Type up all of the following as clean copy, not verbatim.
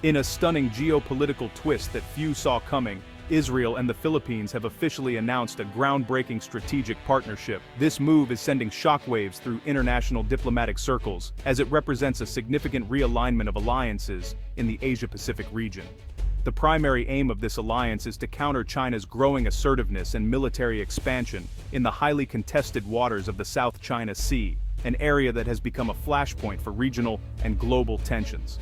In a stunning geopolitical twist that few saw coming, Israel and the Philippines have officially announced a groundbreaking strategic partnership. This move is sending shockwaves through international diplomatic circles, as it represents a significant realignment of alliances in the Asia-Pacific region. The primary aim of this alliance is to counter China's growing assertiveness and military expansion in the highly contested waters of the South China Sea, an area that has become a flashpoint for regional and global tensions.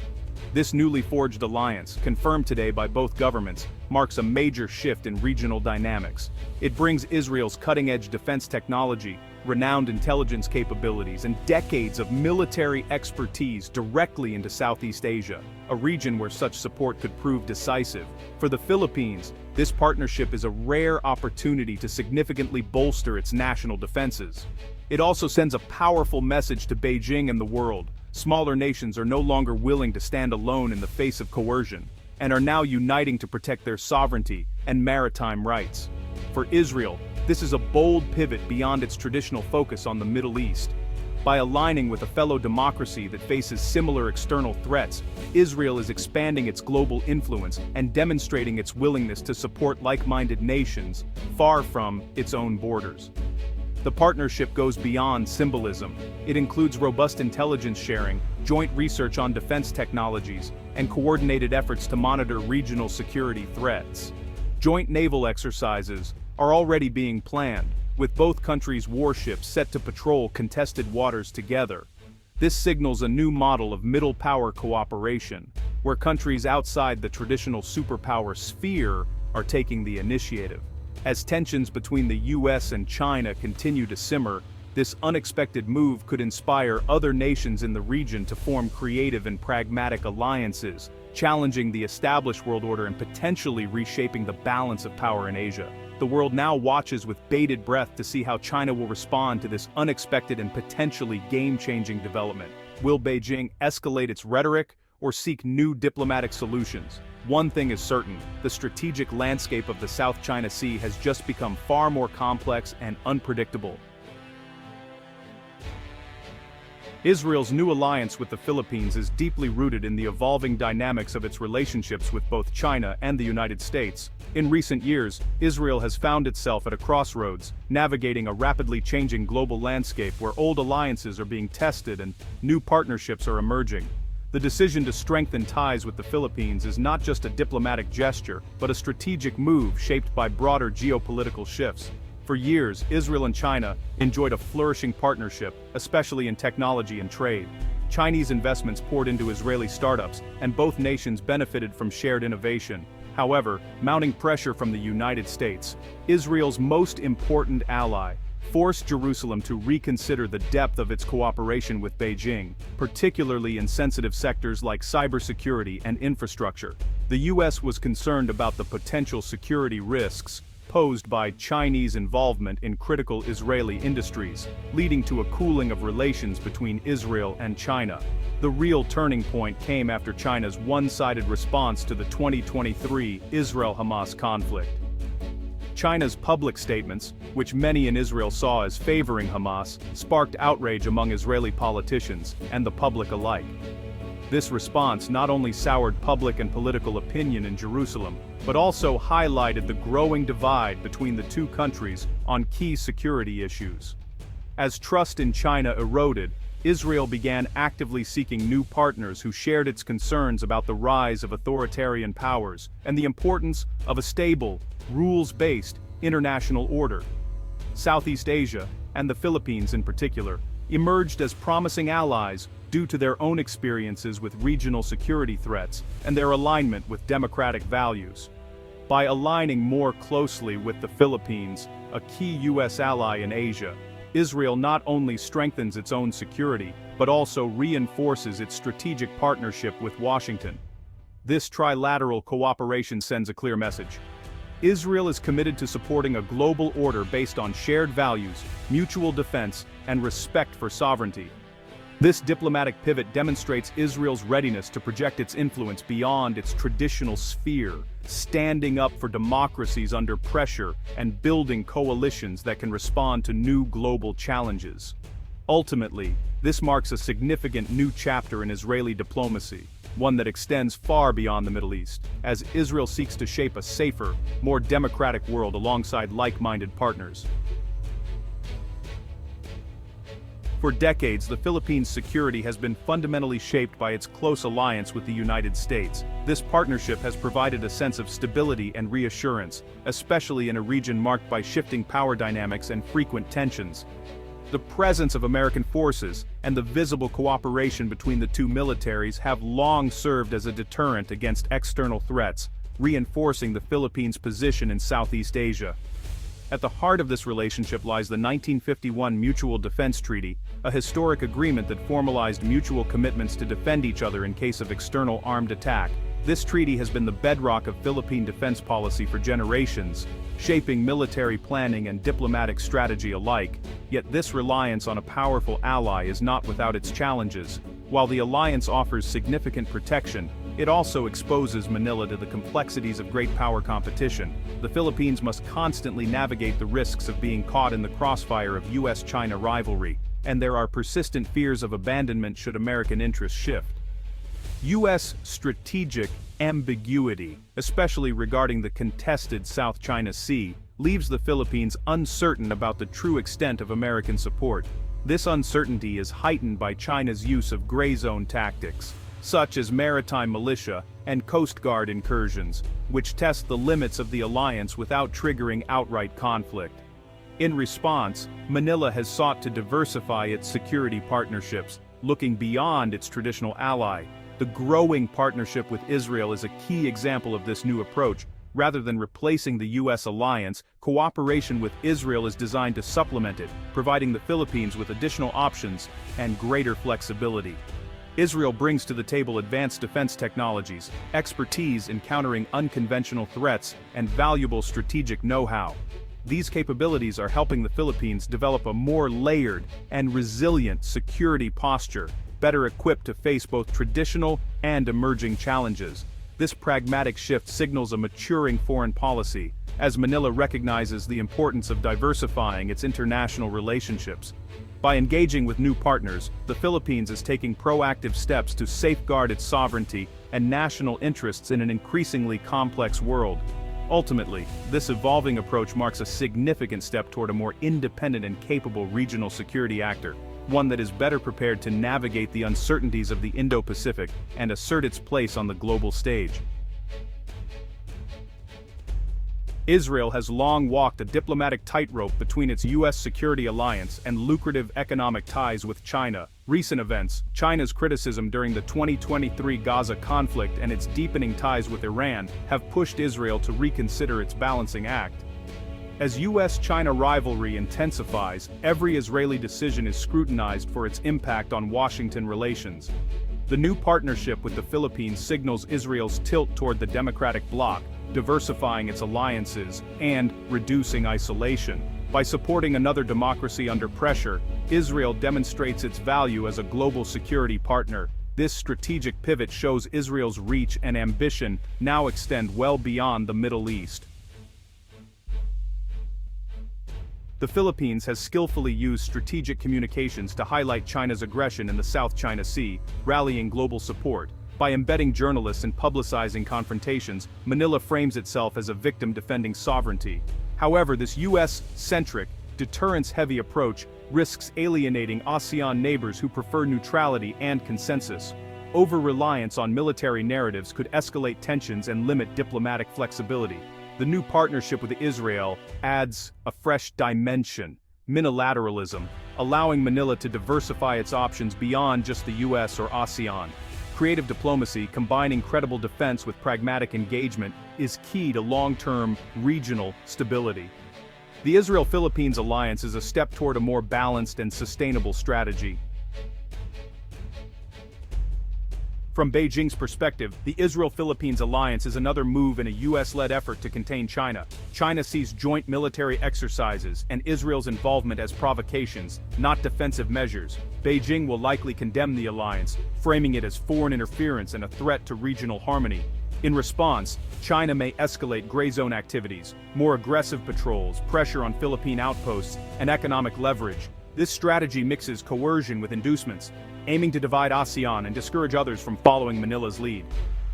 This newly forged alliance, confirmed today by both governments, marks a major shift in regional dynamics. It brings Israel's cutting-edge defense technology, renowned intelligence capabilities, and decades of military expertise directly into Southeast Asia, a region where such support could prove decisive. For the Philippines, this partnership is a rare opportunity to significantly bolster its national defenses. It also sends a powerful message to Beijing and the world. Smaller nations are no longer willing to stand alone in the face of coercion, and are now uniting to protect their sovereignty and maritime rights. For Israel, this is a bold pivot beyond its traditional focus on the Middle East. By aligning with a fellow democracy that faces similar external threats, Israel is expanding its global influence and demonstrating its willingness to support like-minded nations far from its own borders. The partnership goes beyond symbolism. It includes robust intelligence sharing, joint research on defense technologies, and coordinated efforts to monitor regional security threats. Joint naval exercises are already being planned, with both countries' warships set to patrol contested waters together. This signals a new model of middle power cooperation, where countries outside the traditional superpower sphere are taking the initiative. As tensions between the US and China continue to simmer, this unexpected move could inspire other nations in the region to form creative and pragmatic alliances, challenging the established world order and potentially reshaping the balance of power in Asia. The world now watches with bated breath to see how China will respond to this unexpected and potentially game-changing development. Will Beijing escalate its rhetoric or seek new diplomatic solutions? One thing is certain: the strategic landscape of the South China Sea has just become far more complex and unpredictable. Israel's new alliance with the Philippines is deeply rooted in the evolving dynamics of its relationships with both China and the United States. In recent years, Israel has found itself at a crossroads, navigating a rapidly changing global landscape where old alliances are being tested and new partnerships are emerging. The decision to strengthen ties with the Philippines is not just a diplomatic gesture, but a strategic move shaped by broader geopolitical shifts. For years, Israel and China enjoyed a flourishing partnership, especially in technology and trade. Chinese investments poured into Israeli startups, and both nations benefited from shared innovation. However, mounting pressure from the United States, Israel's most important ally, forced Jerusalem to reconsider the depth of its cooperation with Beijing, particularly in sensitive sectors like cybersecurity and infrastructure. The US was concerned about the potential security risks posed by Chinese involvement in critical Israeli industries, leading to a cooling of relations between Israel and China. The real turning point came after China's one-sided response to the 2023 Israel-Hamas conflict. China's public statements, which many in Israel saw as favoring Hamas, sparked outrage among Israeli politicians and the public alike. This response not only soured public and political opinion in Jerusalem, but also highlighted the growing divide between the two countries on key security issues. As trust in China eroded, Israel began actively seeking new partners who shared its concerns about the rise of authoritarian powers and the importance of a stable, rules-based international order. Southeast Asia, and the Philippines in particular, emerged as promising allies due to their own experiences with regional security threats and their alignment with democratic values. By aligning more closely with the Philippines, a key US ally in Asia, Israel not only strengthens its own security, but also reinforces its strategic partnership with Washington. This trilateral cooperation sends a clear message. Israel is committed to supporting a global order based on shared values, mutual defense, and respect for sovereignty. This diplomatic pivot demonstrates Israel's readiness to project its influence beyond its traditional sphere, standing up for democracies under pressure and building coalitions that can respond to new global challenges. Ultimately, this marks a significant new chapter in Israeli diplomacy, one that extends far beyond the Middle East, as Israel seeks to shape a safer, more democratic world alongside like-minded partners. For decades, the Philippines' security has been fundamentally shaped by its close alliance with the United States. This partnership has provided a sense of stability and reassurance, especially in a region marked by shifting power dynamics and frequent tensions. The presence of American forces and the visible cooperation between the two militaries have long served as a deterrent against external threats, reinforcing the Philippines' position in Southeast Asia. At the heart of this relationship lies the 1951 Mutual Defense Treaty, a historic agreement that formalized mutual commitments to defend each other in case of external armed attack. This treaty has been the bedrock of Philippine defense policy for generations, shaping military planning and diplomatic strategy alike. Yet this reliance on a powerful ally is not without its challenges. While the alliance offers significant protection, it also exposes Manila to the complexities of great power competition. The Philippines must constantly navigate the risks of being caught in the crossfire of US-China rivalry, and there are persistent fears of abandonment should American interests shift. U.S. strategic ambiguity, especially regarding the contested South China Sea, leaves the Philippines uncertain about the true extent of American support. This uncertainty is heightened by China's use of gray zone tactics, such as maritime militia and Coast Guard incursions, which test the limits of the alliance without triggering outright conflict. In response, Manila has sought to diversify its security partnerships, looking beyond its traditional ally. The growing partnership with Israel is a key example of this new approach. Rather than replacing the U.S. alliance, cooperation with Israel is designed to supplement it, providing the Philippines with additional options and greater flexibility. Israel brings to the table advanced defense technologies, expertise in countering unconventional threats, and valuable strategic know-how. These capabilities are helping the Philippines develop a more layered and resilient security posture, better equipped to face both traditional and emerging challenges. This pragmatic shift signals a maturing foreign policy, as Manila recognizes the importance of diversifying its international relationships. By engaging with new partners, the Philippines is taking proactive steps to safeguard its sovereignty and national interests in an increasingly complex world. Ultimately, this evolving approach marks a significant step toward a more independent and capable regional security actor, one that is better prepared to navigate the uncertainties of the Indo-Pacific and assert its place on the global stage. Israel has long walked a diplomatic tightrope between its U.S. security alliance and lucrative economic ties with China. Recent events, China's criticism during the 2023 Gaza conflict and its deepening ties with Iran, have pushed Israel to reconsider its balancing act. As U.S.-China rivalry intensifies, every Israeli decision is scrutinized for its impact on Washington relations. The new partnership with the Philippines signals Israel's tilt toward the democratic bloc, diversifying its alliances and reducing isolation. By supporting another democracy under pressure, Israel demonstrates its value as a global security partner. This strategic pivot shows Israel's reach and ambition now extend well beyond the Middle East. The Philippines has skillfully used strategic communications to highlight China's aggression in the South China Sea, rallying global support. By embedding journalists and publicizing confrontations, Manila frames itself as a victim defending sovereignty. However, this U.S.-centric, deterrence-heavy approach risks alienating ASEAN neighbors who prefer neutrality and consensus. Over-reliance on military narratives could escalate tensions and limit diplomatic flexibility. The new partnership with Israel adds a fresh dimension, unilateralism, allowing Manila to diversify its options beyond just the US or ASEAN. Creative diplomacy, combining credible defense with pragmatic engagement, is key to long-term regional stability. The Israel-Philippines alliance is a step toward a more balanced and sustainable strategy. From Beijing's perspective, the Israel-Philippines alliance is another move in a US-led effort to contain China. China sees joint military exercises and Israel's involvement as provocations, not defensive measures. Beijing will likely condemn the alliance, framing it as foreign interference and a threat to regional harmony. In response, China may escalate gray zone activities, more aggressive patrols, pressure on Philippine outposts, and economic leverage. This strategy mixes coercion with inducements, aiming to divide ASEAN and discourage others from following Manila's lead.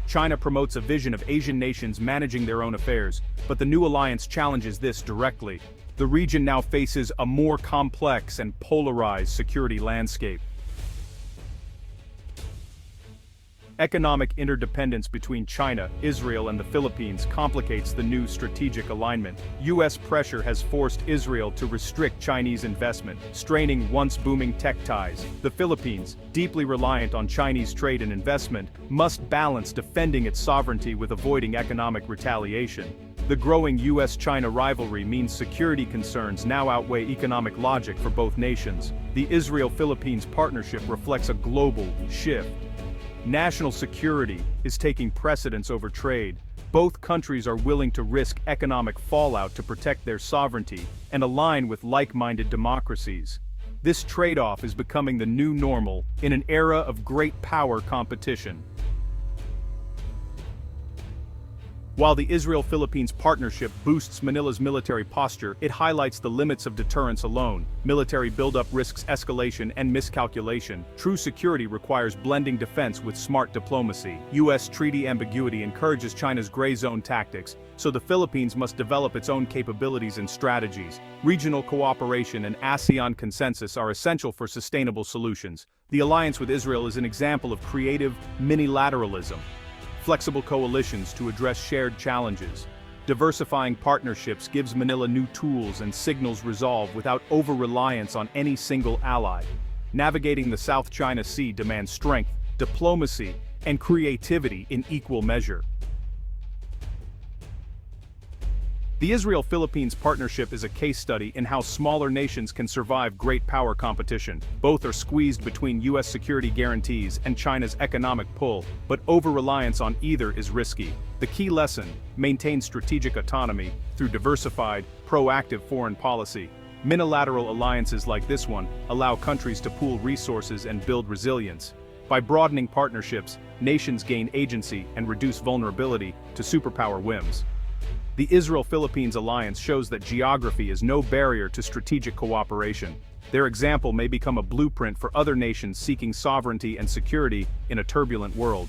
China promotes a vision of Asian nations managing their own affairs, but the new alliance challenges this directly. The region now faces a more complex and polarized security landscape. Economic interdependence between China, Israel, and the Philippines complicates the new strategic alignment. U.S. pressure has forced Israel to restrict Chinese investment, straining once booming tech ties. The Philippines, deeply reliant on Chinese trade and investment, must balance defending its sovereignty with avoiding economic retaliation. The growing U.S.-China rivalry means security concerns now outweigh economic logic for both nations. The Israel-Philippines partnership reflects a global shift. National security is taking precedence over trade. Both countries are willing to risk economic fallout to protect their sovereignty and align with like-minded democracies. This trade-off is becoming the new normal in an era of great power competition. While the Israel-Philippines partnership boosts Manila's military posture, it highlights the limits of deterrence alone. Military buildup risks escalation and miscalculation. True security requires blending defense with smart diplomacy. U.S. treaty ambiguity encourages China's gray zone tactics, so the Philippines must develop its own capabilities and strategies. Regional cooperation and ASEAN consensus are essential for sustainable solutions. The alliance with Israel is an example of creative minilateralism. Flexible coalitions to address shared challenges. Diversifying partnerships gives Manila new tools and signals resolve without over-reliance on any single ally. Navigating the South China Sea demands strength, diplomacy, and creativity in equal measure. The Israel-Philippines partnership is a case study in how smaller nations can survive great power competition. Both are squeezed between U.S. security guarantees and China's economic pull, but over-reliance on either is risky. The key lesson: maintain strategic autonomy through diversified, proactive foreign policy. Minilateral alliances like this one allow countries to pool resources and build resilience. By broadening partnerships, nations gain agency and reduce vulnerability to superpower whims. The Israel-Philippines alliance shows that geography is no barrier to strategic cooperation. Their example may become a blueprint for other nations seeking sovereignty and security in a turbulent world.